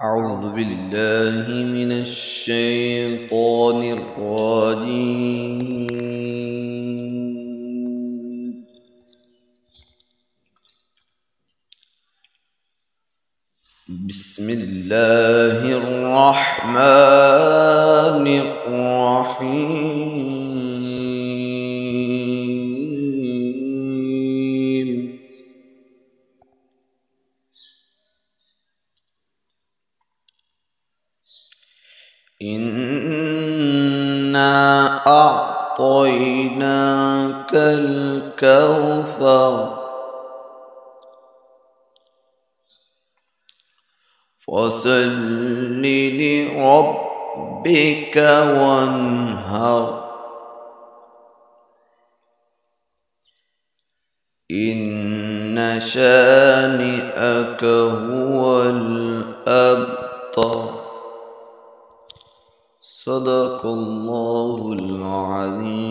أعوذ بالله من الشيطان الرجيم. بسم الله الرحمن الرحيم. إنا أعطيناك الكوثر فصل لربك وانهر إن شانئك هو الأبتر. صدق الله العظيم.